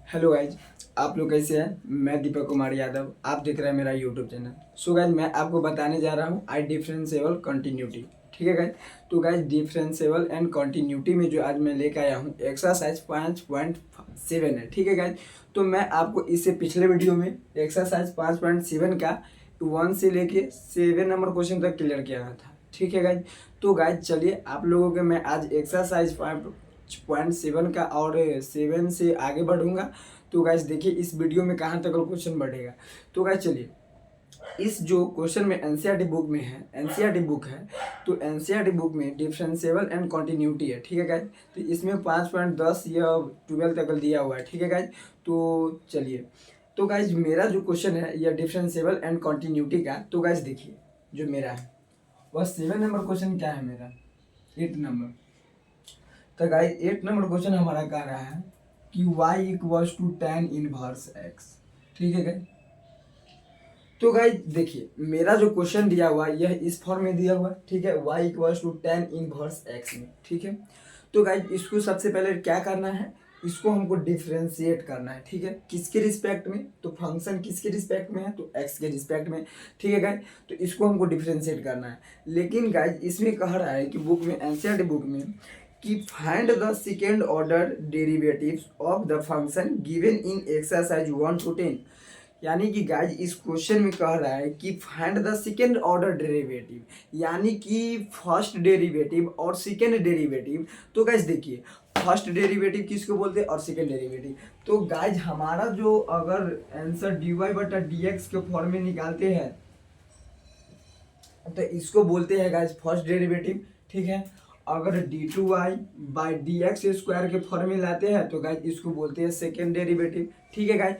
Hello guys, आप लोग कैसे हैं। मैं दीपक कुमार यादव, आप देख रहे हैं मेरा यूट्यूब चैनल। सो गाइज, मैं आपको बताने जा रहा हूँ आई डिफरेंशिएबल कंटिन्यूटी। ठीक है गाइज, तो गाइज डिफरेंशिएबल एंड कंटिन्यूटी में जो आज मैं लेकर आया हूँ एक्सरसाइज 5.7 है। ठीक है गाइज, तो मैं आपको इससे पिछले वीडियो में एक्सरसाइज 5.7 का 1 से लेके 7 नंबर क्वेश्चन तक क्लियर किया था। ठीक है गाइज, तो गाइज चलिए आप लोगों के मैं आज एक्सरसाइज 5.7 का और 7 से आगे बढ़ूंगा। तो गाइज देखिए इस वीडियो में कहाँ तक क्वेश्चन बढ़ेगा। तो गाइज चलिए, इस जो क्वेश्चन में एनसीईआरटी बुक में है, एनसीईआरटी बुक है, तो एनसीईआरटी बुक में डिफरेंशिएबल एंड कंटिन्यूटी है। ठीक है गाइज, तो इसमें 5.10 या 12 तक दिया हुआ है। ठीक है गाइज, तो चलिए, तो गाइज मेरा जो क्वेश्चन है यह डिफरेंशिएबल एंड कंटिन्यूटी का, तो गाइज देखिए जो मेरा है वह 7 नंबर क्वेश्चन क्या है मेरा, 8 नंबर। तो गाइज 8 नंबर क्वेश्चन हमारा कह रहा है कि y equals to tan inverse x। ठीक है गाइज, तो गाइज देखिए मेरा जो क्वेश्चन दिया हुआ है यह इस फॉर्म में दिया हुआ है। ठीक है, y equals to tan inverse x में। ठीक है, तो गाइज इसको सबसे पहले क्या करना है, इसको हमको डिफ्रेंशिएट करना है। ठीक है, किसके रिस्पेक्ट में, तो फंक्शन किसके रिस्पेक्ट में है, तो x के रिस्पेक्ट में। ठीक है गाइज, तो इसको हमको डिफ्रेंशिएट करना है। लेकिन गाइज इसमें कह रहा है कि बुक में, एनसीईआरटी बुक में, कि find the second order derivatives of the function given in exercise 1 to 10। यानी कि गाइज इस क्वेश्चन में कह रहा है कि find the second order derivative, यानी कि फर्स्ट डेरिवेटिव और सेकेंड डेरिवेटिव। तो गाइज देखिए फर्स्ट डेरिवेटिव किसको बोलते हैं और सेकेंड डेरिवेटिव। तो गाइज हमारा जो अगर आंसर dy बटा dx के फॉर्म में निकालते हैं तो इसको बोलते हैं गाइज फर्स्ट डेरिवेटिव। ठीक है, अगर d2y by d x square के फॉर्म में लाते हैं तो गाइज इसको बोलते हैं सेकेंड डेरिवेटिव। ठीक है गाइज,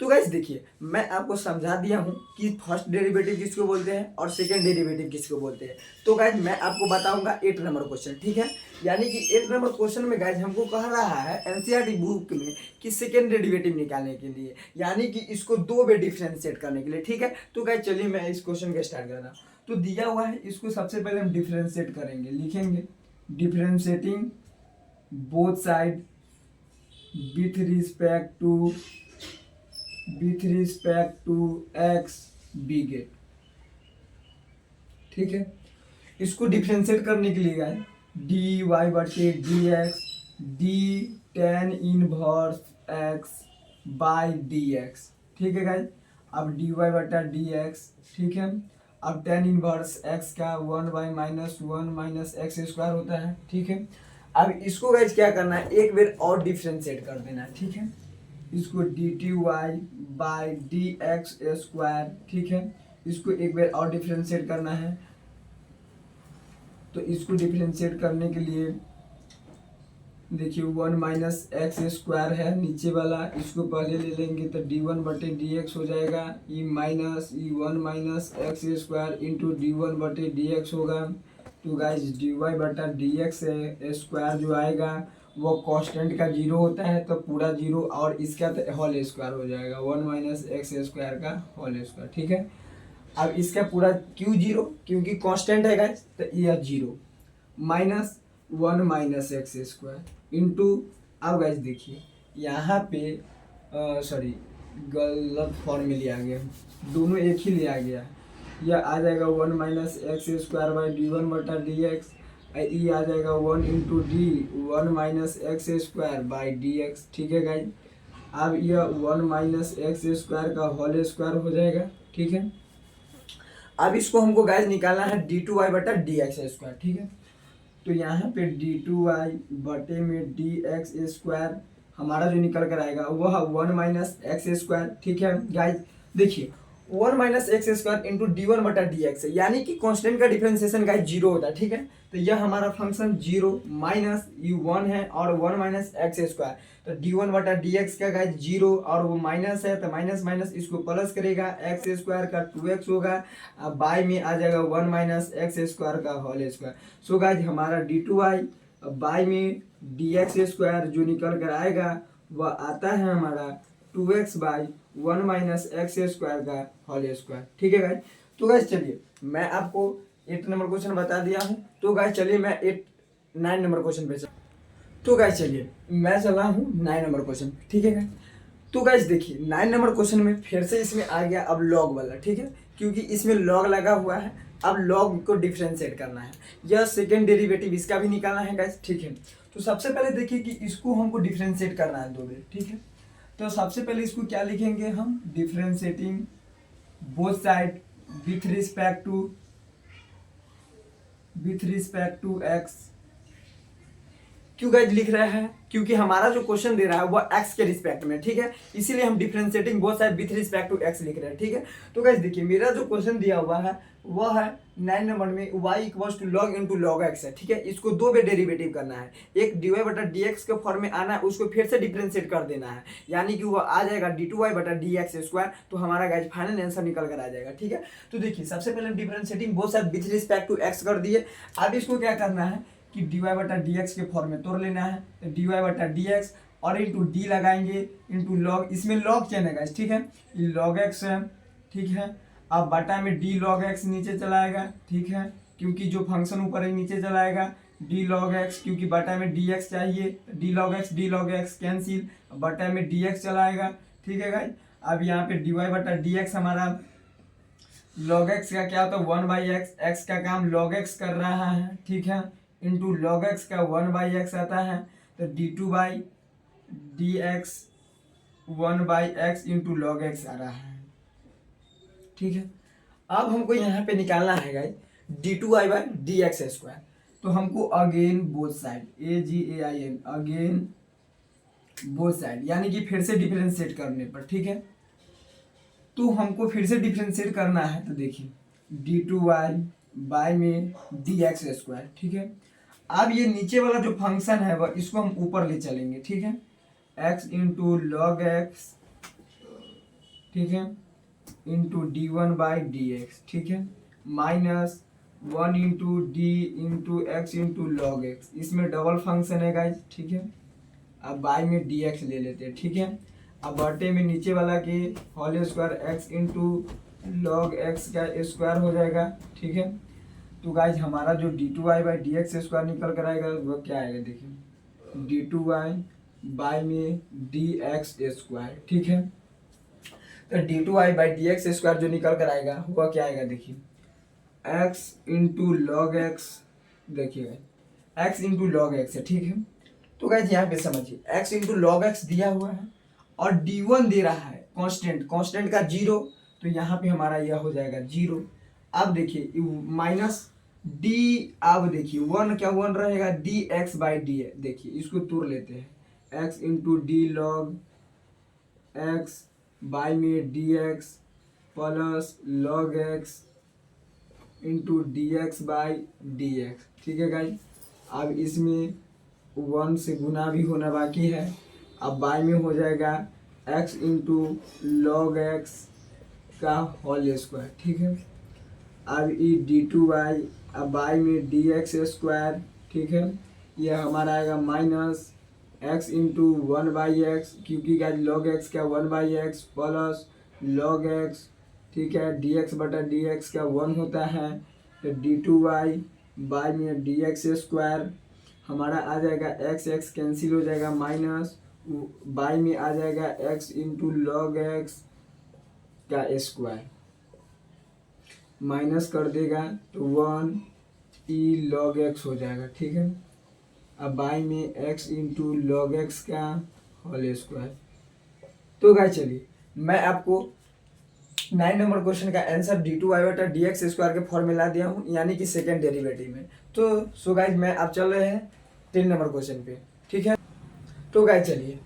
तो गाइज देखिए मैं आपको समझा दिया हूँ कि फर्स्ट डेरिवेटिव किसको बोलते हैं और सेकेंड डेरिवेटिव किसको बोलते हैं। तो गाइज मैं आपको बताऊंगा 8 नंबर क्वेश्चन। ठीक है, यानी कि 8 नंबर क्वेश्चन में गाइज हमको कह रहा है एनसीईआरटी बुक में कि सेकेंड डेरिवेटिव निकालने के लिए, यानी कि इसको 2 बार डिफरेंशिएट करने के लिए। ठीक है, तो गाइज चलिए मैं इस क्वेश्चन को स्टार्ट कर रहा हूँ। तो दिया हुआ है, इसको सबसे पहले हम डिफरेंशिएट करेंगे, लिखेंगे differentiating both side with respect to x we get. ठीक है, इसको डिफरेंशिएट करने के लिए गाइस डी वाई बटे d x d tan inverse x by d x. ठीक है गाइस, अब डी वाई बटा डी एक्स। ठीक है, अब टेन इनवर्स एक्स का 1/-1 - एक्स स्क्वायर होता है। ठीक है, अब इसको गाइस क्या करना है, एक बार और डिफरेंशिएट कर देना है। ठीक है, इसको d two y by d x square. ठीक है, इसको एक बार और डिफरेंशिएट करना है। तो इसको डिफरेंशिएट करने के लिए देखिए 1 - एक्स स्क्वायर है नीचे वाला, इसको पहले ले लेंगे तो d1 बटे डी एक्स हो जाएगा, ई माइनस ई 1 - एक्स स्क्वायर इंटू d1 बटे डी एक्स होगा। तो गाइज dy बटा डी एक्स स्क्वायर जो आएगा वो कांस्टेंट का 0 होता है तो पूरा 0, और इसका तो होल स्क्वायर हो जाएगा 1 - एक्स स्क्वायर का होल स्क्वायर। ठीक है, अब इसका पूरा क्यों 0, क्योंकि कांस्टेंट है गाइस, तो यह 0 -1 - एक्स स्क्वायर इंटू, अब गाइस देखिए यहाँ पे सॉरी गलत फॉर्म में लिया गया, दोनों एक ही लिया गया। यह आ जाएगा 1 - एक्स स्क्वायर बाई d1 बटा डी एक्स, ये आ जाएगा 1 into D 1 - x square by d x. ठीक है गाइज, अब यह 1 - एक्स स्क्वायर का होल स्क्वायर हो जाएगा। ठीक है, अब इसको हमको गाइज निकालना है d2y बटा डी एक्स स्क्वायर। ठीक है, तो यहाँ पे d2y बटे में डी एक्स स्क्वायर हमारा जो निकल कर आएगा वह 1 - एक्स स्क्वायर। ठीक है गाइज, देखिए 1 - एक्स स्क्वायर इंटू d1 बटा डी एक्स, यानी कि कांस्टेंट का डिफरेंशिएशन गाइज 0 होता है। ठीक है, तो यह हमारा फंक्शन 0 माइनस ये 1 है और 1 - एक्स स्क्वायर, तो d1 बटा डी एक्स का गाइज 0 और वो माइनस है तो माइनस माइनस इसको प्लस करेगा, एक्स स्क्वायर का 2x होगा, अब बाई में आ जाएगा 1 - एक्स स्क्वायर का होल स्क्वायर। सो गाइज हमारा d2y बाई में डी एक्स स्क्वायर जो निकल कर आएगा वह आता है हमारा 2x बाई 1 - एक्स स्क्वायर का होल स्क्वायर। ठीक है गाइज, तो गाइज चलिए मैं आपको 8 नंबर क्वेश्चन बता दिया हूँ। तो गाइज चलिए मैं 9 नंबर क्वेश्चन पे तो गाइज चलिए मैं चला हूँ 9 नंबर क्वेश्चन। ठीक है गाइज, तो गाइस देखिए 9 नंबर क्वेश्चन में फिर से इसमें आ गया अब लॉग वाला, ठीक है, क्योंकि इसमें लॉग लगा हुआ है। अब लॉग को डिफरेंशिएट करना है, यह सेकेंड डेरिवेटिव इसका भी निकालना है गाइस, ठीक है। तो सबसे पहले देखिए कि इसको हमको डिफरेंशिएट करना है दो बार, ठीक है। तो सबसे पहले इसको क्या लिखेंगे हम, differentiating both side with respect to x. क्यों गाइस लिख रहा है, क्योंकि हमारा जो क्वेश्चन दे रहा है वो एक्स के रिस्पेक्ट में, ठीक है, इसीलिए हम differentiating both side with respect to x लिख रहे हैं, ठीक है। तो गाइस देखिए मेरा जो क्वेश्चन दिया हुआ है वह है 9 नंबर में y equals to log into log x है, ठीक है। इसको दो बार डेरिवेटिव करना है, एक dy बटा dx के फॉर्म में आना है, उसको फिर से डिफरेंशिएट कर देना है, यानी कि वो आ जाएगा d2y बटा dx स्क्वायर। तो हमारा गाइस फाइनल आंसर निकल कर आ जाएगा, ठीक है। तो देखिए सबसे पहले differentiating both side with respect to x कर दिए। अब इसको क्या करना है कि dy बटा dx के फॉर्म में तोड़ लेना है, तो dy बटा dx और इंटू डी लगाएंगे इंटू लॉग, इसमें लॉग चेन है गाइस, ठीक है, ये लॉग एक्स है, ठीक है। अब बटा में डी लॉग एक्स नीचे चला आएगा, ठीक है, क्योंकि जो फंक्शन ऊपर है नीचे चला आएगा, डी लॉग एक्स, क्योंकि बटा में डी एक्स चाहिए, डी लॉग एक्स कैंसिल, बटा में डी एक्स चला आएगा, ठीक है गाइस। अब यहाँ पे डी वाई बटा डी एक्स हमारा लॉग एक्स का क्या होता है 1/x, एक्स का काम लॉग एक्स कर रहा है, ठीक है, इंटू लॉग एक्स का 1/x आता है, तो d2/dx 1/x into log x आ रहा है, ठीक है। अब हमको यहाँ पे निकालना है गाइस d2y/dx स्क्वायर। तो हमको again both side AGAIN again both side, यानी कि फिर से डिफरेंशिएट करने पर, ठीक है। तो हमको फिर से डिफरेंशिएट करना है, तो देखिए d2y बाय में dx स्क्वायर, ठीक है। अब ये नीचे वाला जो फंक्शन है वह इसको हम ऊपर ले चलेंगे, ठीक है, x इंटू लॉग एक्स, ठीक है, इंटू d1/dx, ठीक है, minus 1 into D into x into log x, इसमें डबल फंक्शन है गाइज, ठीक है। अब बाई में dx ले लेते हैं, ठीक है। अब बटे में नीचे वाला के whole square x into log x का स्क्वायर हो जाएगा, ठीक है। तो गाइज हमारा जो d2y/dx स्क्वायर निकल कर आएगा वो क्या आएगा, देखिए d2y में dx स्क्वायर, ठीक है। तो d2y/dx स्क्वायर जो निकल कर आएगा वह क्या आएगा, देखिए x इंटू लॉग एक्स, देखिए x इंटू लॉग एक्स है, ठीक है। तो गाइज यहाँ पे समझिए x इंटू लॉग एक्स दिया हुआ है और d1 दे रहा है कांस्टेंट का 0, तो यहाँ पे हमारा यह हो जाएगा 0। अब देखिए माइनस डी, अब देखिए 1 क्या 1 रहेगा dx/d, देखिए इसको तोड़ लेते हैं, x into D log x by में dx plus log x into dx/dx, ठीक है गाइज। अब इसमें 1 से गुना भी होना बाकी है, अब बाई में हो जाएगा x इंटू लॉग एक्स का होल स्क्वायर, ठीक है। अब ई d2y, अब बाई में dx स्क्वायर, ठीक है, यह हमारा आएगा माइनस x इंटू 1/x, क्योंकि गाइज लॉग एक्स का 1/x प्लस लॉग एक्स, ठीक है, dx बटा dx का 1 होता है, तो d2y बाई में dx स्क्वायर हमारा आ जाएगा x कैंसिल हो जाएगा, माइनस बाई में आ जाएगा x इंटू लॉग एक्स का स्क्वायर, माइनस कर देगा तो 1 ई लॉग एक्स हो जाएगा, ठीक है। अब बाई में x इंटू लॉग एक्स का होल स्क्वायर। तो गाइस चलिए मैं आपको 9 नंबर क्वेश्चन का आंसर d2y/dx स्क्वायर के फॉर्मूला दिया हूँ, यानी कि सेकेंड डेरिवेटिव में। तो सो गाइस मैं अब चल रहे हैं 10 नंबर क्वेश्चन पे, ठीक है। तो गाइस चलिए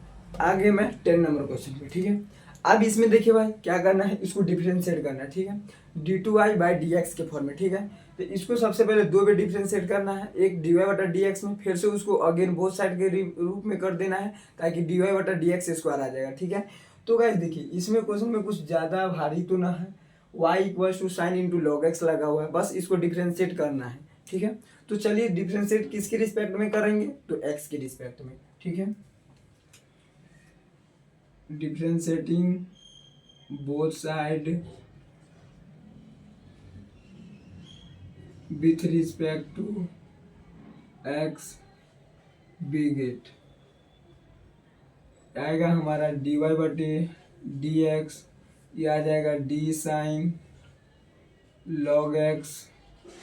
आगे मैं 10 नंबर क्वेश्चन पे, ठीक है। अब इसमें देखिए भाई क्या करना है, इसको डिफरेंशिएट करना है, ठीक है, d2y/dx के फॉर्म में, ठीक है। तो इसको सबसे पहले दो बार डिफरेंशिएट करना है, एक dy/dx में, फिर से उसको अगेन बोथ साइड के रूप में कर देना है, ताकि dy/dx स्क्वायर आ जाएगा, ठीक है। तो गाइस देखिए इसमें क्वेश्चन में कुछ ज़्यादा भारी तो ना है, y equals to sine into log x लगा हुआ है, बस इसको डिफरेंशिएट करना है, ठीक है। तो चलिए डिफरेंशिएट किसके रिस्पेक्ट में करेंगे, तो x के रिस्पेक्ट में, ठीक है। Differentiating both side with respect to x we get आएगा हमारा dy बटे dx, ये आ जाएगा d साइन log x।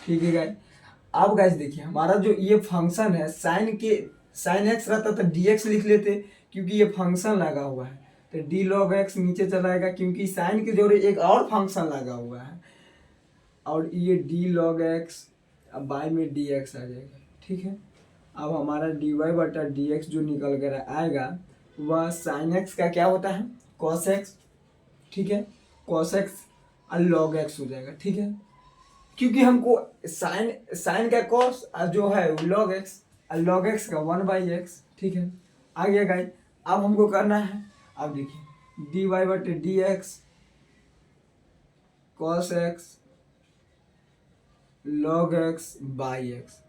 ठीक है गाइस। अब गाइस देखिए हमारा जो ये फंक्शन है साइन x रहता तो dx लिख लेते, क्योंकि ये फंक्शन लगा हुआ है तो d log x नीचे चला आएगा, क्योंकि साइन के जोड़े एक और फंक्शन लगा हुआ है, और ये d log x अब बाई में dx आ जाएगा। ठीक है। अब हमारा dy बटा dx जो निकल कर आएगा वह साइन x का क्या होता है cos x। ठीक है, cos x और log x हो जाएगा। ठीक है, क्योंकि हमको साइन का cos जो है log x और log x का 1/x। ठीक है, आ गया गाइस। अब हमको करना है, अब देखिए dy बटे dx cos x log x by x।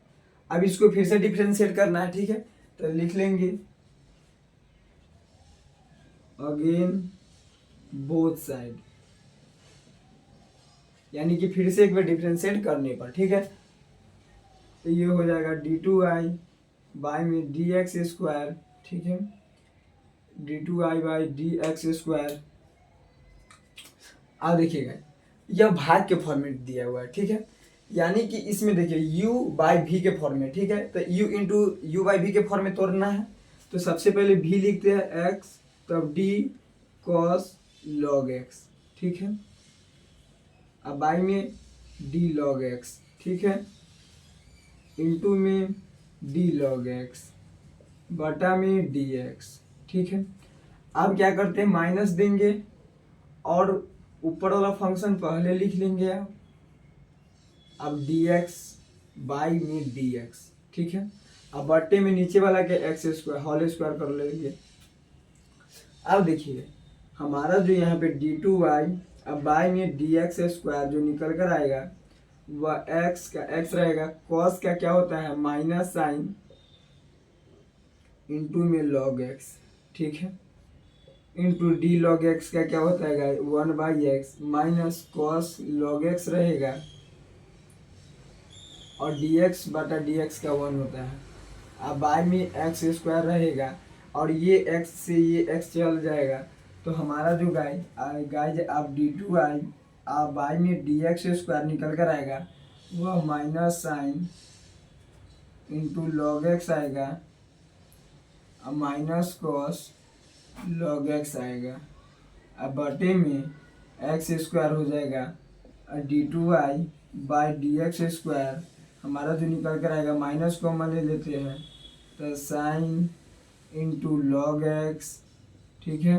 अब इसको फिर से डिफरेंशिएट करना है। ठीक है, तो लिख लेंगे अगेन बोथ साइड, यानी कि फिर से एक बार डिफरेंशिएट करने पर। ठीक है, तो ये हो जाएगा d2i बाई में dx स्क्वायर। ठीक है, d2i बाई dx स्क्वायर। अब देखिएगा यह भाग के फॉर्मेट दिया हुआ है। ठीक है, यानी कि इसमें देखिए u बाई v के फॉर्म में। ठीक है, तो u into u by v के फॉर्म में तोड़ना है, तो सबसे पहले v लिखते हैं x, तब d cos log x। ठीक है, अब बाई में d log x। ठीक है, इंटू में d log x बटा में dx। ठीक है, अब क्या करते हैं माइनस देंगे और ऊपर वाला फंक्शन पहले लिख लेंगे आप। अब dx बाई में dx। ठीक है, अब बट्टे में नीचे वाला के एक्स स्क्वायर होल स्क्वायर कर लेंगे। अब देखिए हमारा जो यहाँ पे d2y अब बाई में dx स्क्वायर जो निकल कर आएगा वह x का x रहेगा, cos का क्या होता है माइनस साइन इंटू में log x। ठीक है, इंटू d log x का क्या होता है 1/x minus cos log x रहेगा, और dx बटा dx का 1 होता है। अब बाई में x स्क्वायर रहेगा, और ये x से ये x चल जाएगा, तो हमारा जो गाइज अब d2i अब बाई में dx स्क्वायर निकल कर आएगा वह minus sign into log x आएगा, अब माइनस कॉस लॉग एक्स आएगा, अब बटे में एक्स स्क्वायर हो जाएगा, d2i बाई dx स्क्वायर हमारा जो निकल कर आएगा माइनस कॉमन ले लेते हैं, तो साइन इंटू लॉग एक्स। ठीक है,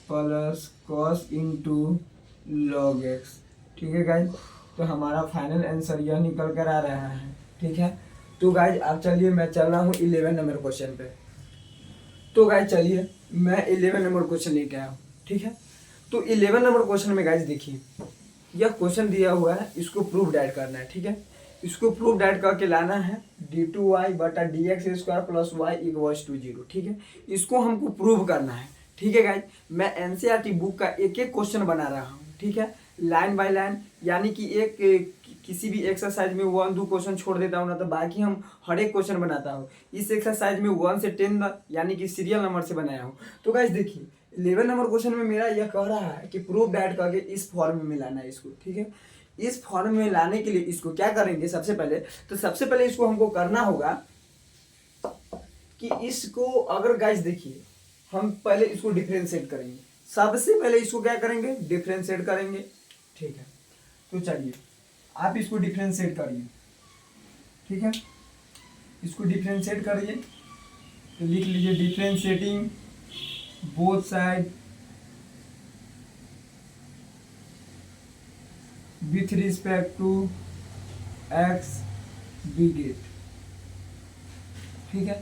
plus cos into log x. ठीक है गाइज, तो हमारा फाइनल आंसर यह निकल कर आ रहा है। ठीक है, तो गाइज अब चलिए मैं चल रहा हूँ 11 नंबर क्वेश्चन पे। तो गाइज चलिए मैं 11 नंबर क्वेश्चन लेके आया हूँ। ठीक है, तो 11 नंबर क्वेश्चन में गाइज देखिए यह क्वेश्चन दिया हुआ है, इसको प्रूफ ऐड करना है। ठीक है, इसको प्रूफ ऐड करके लाना है d2y बटा dx square plus y equals to 0। ठीक है, इसको हमको प्रूव करना है। ठीक है गाइज, मैं एनसीईआरटी बुक का एक एक क्वेश्चन बना रहा हूँ। ठीक है, लाइन बाय लाइन, यानी कि किसी भी एक्सरसाइज में 1-2 क्वेश्चन छोड़ देता हूँ ना, तो बाकी हम हर एक क्वेश्चन बनाता हूँ। इस एक्सरसाइज में 1 से 10 यानी कि सीरियल नंबर से बनाया हूँ। तो गाइज देखिए 11 नंबर क्वेश्चन में मेरा यह कह रहा है कि प्रूफ ऐड करके इस फॉर्म में लाना है इसको। ठीक है, इस फॉर्म में लाने के लिए इसको क्या करेंगे, सबसे पहले इसको हमको करना होगा कि इसको अगर गाइस देखिए हम पहले इसको डिफरेंशिएट करेंगे। सबसे पहले इसको क्या करेंगे डिफरेंशिएट करेंगे। ठीक है, तो चलिए आप इसको डिफरेंशिएट करिए। ठीक है, इसको डिफरेंशिएट करिए, तो लिख लीजिए differentiating both side with respect to x digit. ठीक है,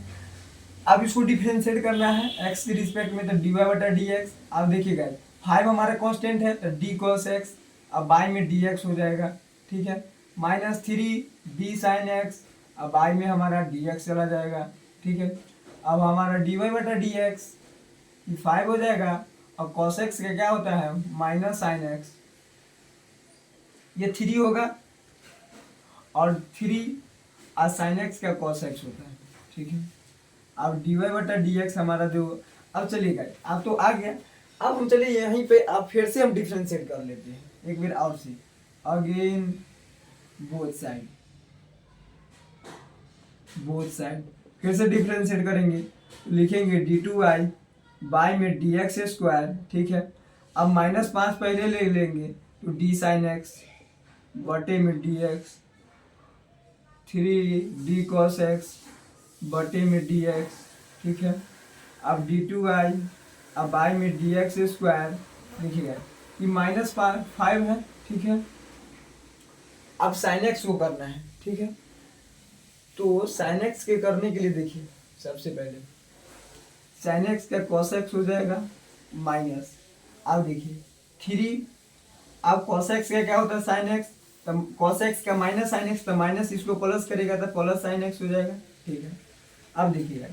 अब इसको डिफरेंशिएट करना है x के रिस्पेक्ट में, तो dy बटा dx। अब देखिएगा 5 हमारा कांस्टेंट है, तो d cos x अब बाई में dx हो जाएगा। ठीक है, माइनस 3 d sin x अब बाई में हमारा dx चला जाएगा। ठीक है, अब हमारा dy बटा dx 5 हो जाएगा, और cos x का क्या होता है माइनस साइन x, ये 3 होगा, और 3 और साइन एक्स का कॉस एक्स होता है। ठीक है, अब dy बटा dx हमारा जो अब चलिए गाइस, अब तो आ गया। अब हम चलिए यहीं पे अब फिर से हम डिफ्रेंशिएट कर लेते हैं एक बार और से। Again both side, both side फिर से डिफ्रेंशिएट करेंगे, लिखेंगे d2y बाई में dx स्क्वायर, ठीक है। अब -5 पहले ले लेंगे तो d साइन एक्स बटे में dx, 3d cos x बटे में dx, ठीक है। अब d2y अब बाई में dx स्क्वायर लिखिएगा, ये -5 है, ठीक है। अब साइन एक्स को करना है, ठीक है। तो साइन एक्स के करने के लिए देखिए, सबसे पहले साइन एक्स का कॉस एक्स हो जाएगा माइनस, अब देखिए 3, अब कॉस एक्स का क्या होता है साइन एक्स, तो कॉस एक्स का माइनस साइन एक्स, तो माइनस इसको प्लस करेगा तो प्लस साइन एक्स हो जाएगा, ठीक है। अब देखिएगा,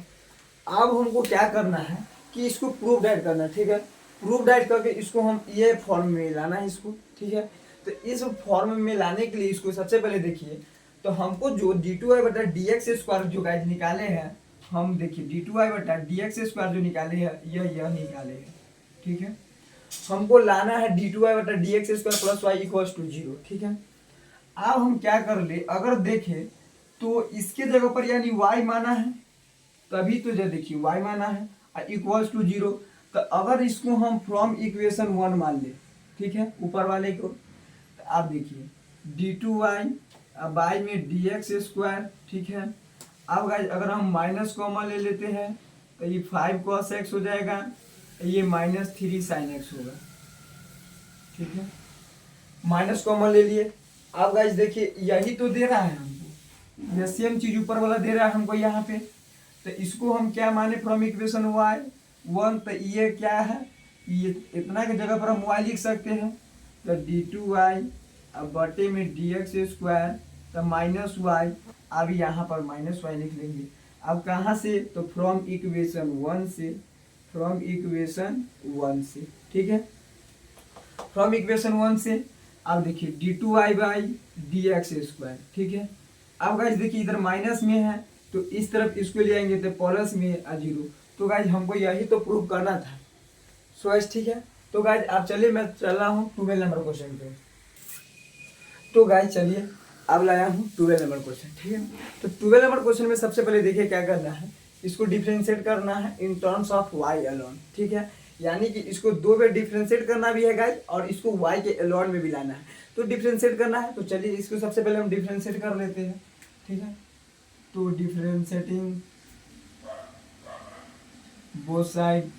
अब हमको क्या करना है कि इसको प्रूफ डाइट करना है, ठीक है। प्रूफ डाइट करके इसको हम ये फॉर्म में लाना है इसको, ठीक है। तो इस फॉर्म में लाने के लिए इसको सबसे पहले देखिए, तो हमको जो d2y बटा dx स्क्वायर जो गाइस निकाले हैं, हम देखिए d2y बटा dx स्क्वायर जो निकाले हैं यह निकाले हैं, ठीक है। हमको लाना है d2y बटा dx square plus y equals to 0, ठीक है। अब हम क्या कर ले, अगर देखें तो इसके जगह पर यानी y माना है, तभी तो जो देखिए y माना है इक्वल्स टू 0, तो अगर इसको हम फ्रॉम इक्वेशन 1 मान ले, ठीक है, ऊपर वाले को, तो आप देखिए d2y बाई में dx स्क्वायर, ठीक है। अब गाइस अगर हम माइनस कॉमा ले लेते हैं तो ये 5 cos x हो जाएगा, ये -3 sin x होगा, ठीक है। माइनस कॉमा ले लिए। अब गाइस देखिए यही तो दे रहा है हमको, यह सेम चीज ऊपर वाला दे रहा है हमको यहाँ पे, तो इसको हम क्या माने फ्रॉम इक्वेशन y1, तो ये क्या है, ये इतना की जगह पर हम y लिख सकते हैं, तो d2y अब बटे में dx स्क्वायर, तो -y, अब यहाँ पर -y लिख लेंगे। अब कहाँ से, तो फ्रॉम इक्वेशन 1 से, फ्रॉम इक्वेशन 1 से, ठीक है, फ्रॉम इक्वेशन 1 से। अब देखिए d2y बाई dx स्क्वायर, ठीक है। अब गाइस देखिए इधर माइनस में है तो इस तरफ इसको ले आएंगे तो प्लस में 0, तो गाइस हमको यही तो प्रूव करना था। सो गाइस ठीक है, तो गाइस आप चलिए मैं चल रहा हूँ 12 नंबर क्वेश्चन पे। तो गाइस चलिए अब लाया हूँ 12 नंबर क्वेश्चन, ठीक है। तो 12 नंबर क्वेश्चन में सबसे पहले देखिए क्या करना है, इसको डिफ्रेंशिएट करना है in terms of y alone, ठीक है। यानी कि इसको 2 बार डिफ्रेंशिएट करना भी है गाइस, और इसको y के अलोन में भी लाना है, तो डिफ्रेंशिएट करना है। तो चलिए इसको सबसे पहले हम डिफ्रेंशिएट कर लेते हैं, ठीक है। तो differentiating both side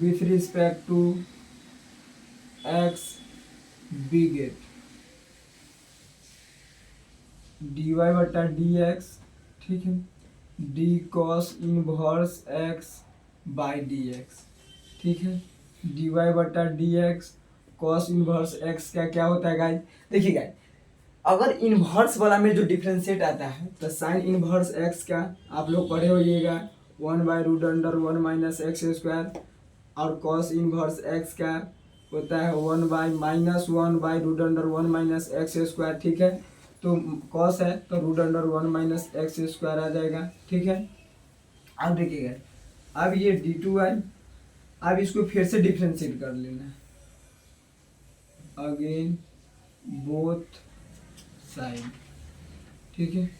with respect to x we get dy बटा dx, ठीक है, d cos inverse x by dx, ठीक है। dy बटा dx cos इनवर्स x का क्या होता है गाइस, देखिए गाइस अगर इनवर्स वाला में जो डिफरेंशिएट आता है तो साइन इनवर्स x का आप लोग पढ़े होइएगा 1/√1 माइनस एक्स स्क्वायर, और cos इनवर्स x का होता है 1/-1/√1 माइनस एक्स स्क्वायर, ठीक है। तो cos है तो √1 माइनस एक्स स्क्वायर आ जाएगा, ठीक है। अब देखिएगा, अब ये d2y, अब इसको फिर से डिफ्रेंशिएट कर लेना है, अगेन बोथ साइड, ठीक है।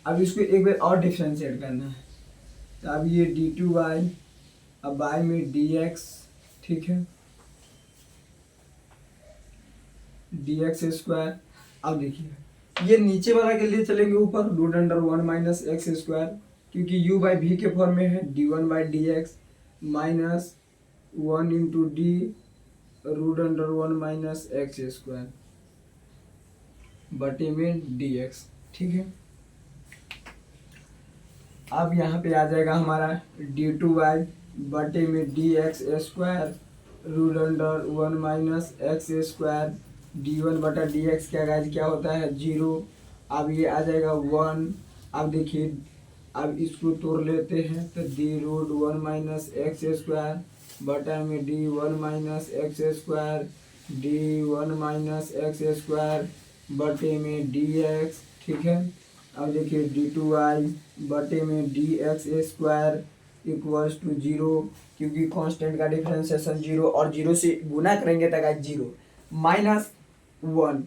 अब इसको एक बार और डिफ्रेंशिएट करना है, तो अब ये d2y अब बाई में dx, ठीक है, dx स्क्वायर। अब देखिए ये नीचे वाला के लिए चलेंगे ऊपर √1 माइनस एक्स स्क्वायर, क्योंकि u बाई v के फॉर्म में है d1 by dx minus 1 into D √1 minus x square बटे में dx, ठीक है। अब यहाँ पे आ जाएगा हमारा d2y बटे में dx square √1 minus x square, d1 बटा dx क्या गाइस क्या होता है 0, अब ये आ जाएगा 1। अब देखिए अब इसको तोड़ लेते हैं तो d√1 माइनस एक्स स्क्वायर बटा में d1 minus x square, d1 minus x square बटे में dx, ठीक है। अब देखिए d2y बटे में dx² इक्वल्स टू जीरो, क्योंकि कांस्टेंट का डिफरेंशिएशन जीरो और जीरो से गुना करेंगे तो आएगा जीरो, माइनस 1।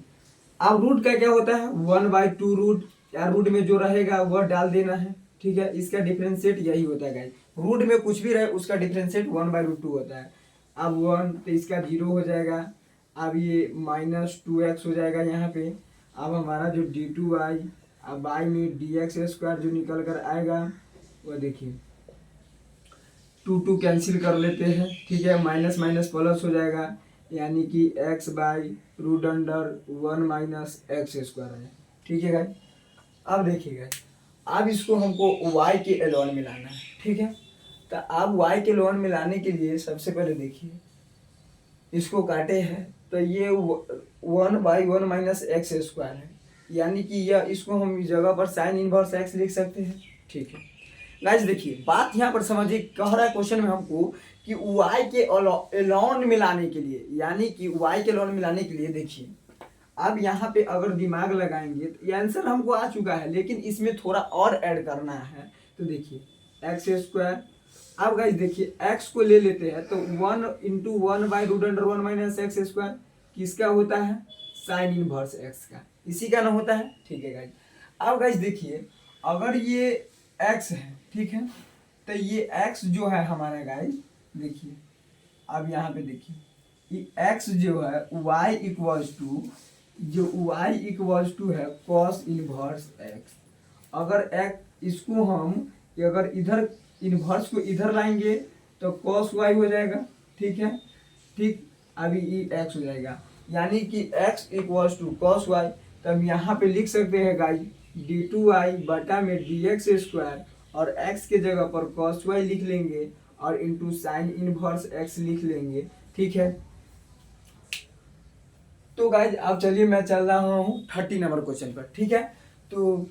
अब रूट का क्या होता है 1/2 रूट, या रूट में जो रहेगा वह डाल देना है, ठीक है। इसका डिफरेंशिएट यही होता है गाइस, रूट में कुछ भी रहे उसका डिफरेंशिएट 1/2 होता है। अब 1 तो इसका जीरो हो जाएगा, अब ये -2x हो जाएगा यहाँ पे। अब हमारा जो d2y, अब y में dx² जो निकल कर आएगा वो देखिए 2 कैंसिल कर लेते हैं, ठीक है, माइनस माइनस प्लस हो जाएगा, यानी कि x/√1 - है, ठीक है गाइस। अब देखिएगा, अब इसको हमको y के एलोन मिलाना है, ठीक है। तो अब y के एलोन मिलाने के लिए सबसे पहले देखिए इसको काटे हैं तो ये 1/1 - है, यानी कि यह इसको हम इस जगह पर साइन इनवर्स x लिख सकते हैं, ठीक है। गाइस देखिए बात यहाँ पर समझिए, कह रहा है क्वेश्चन में हमको कि y के एलोन मिलाने के लिए, यानी कि y के एलोन मिलाने के लिए देखिए, अब यहाँ पे अगर दिमाग लगाएंगे तो ये आंसर हमको आ चुका है, लेकिन इसमें थोड़ा और ऐड करना है। तो देखिए x², अब गाइस देखिए x को ले लेते हैं तो 1 × 1/√1 - x² किसका होता है, साइन इनवर्स x का, इसी का ना होता है, ठीक है गाइस। अब गाइस देखिए अगर ये x है, ठीक है, तो ये x जो है हमारा गाइस देखिए, अब यहाँ पे देखिए ये x जो है y इक्वल्स टू है cos इनवर्स x। अगर x इसको हम अगर इधर इनवर्स को इधर लाएंगे तो cos y हो जाएगा, ठीक है, ठीक। अभी ये x हो जाएगा, यानी कि x equals to cos y। तब यहाँ पे लिख सकते हैं गाइस d2y बटा में dx² और x के जगह पर cos y लिख लेंगे और इंटू साइन इनवर्स x लिख लेंगे, ठीक है। तो गाइज अब चलिए मैं चल रहा हूँ 30 नंबर क्वेश्चन पर, ठीक है। तो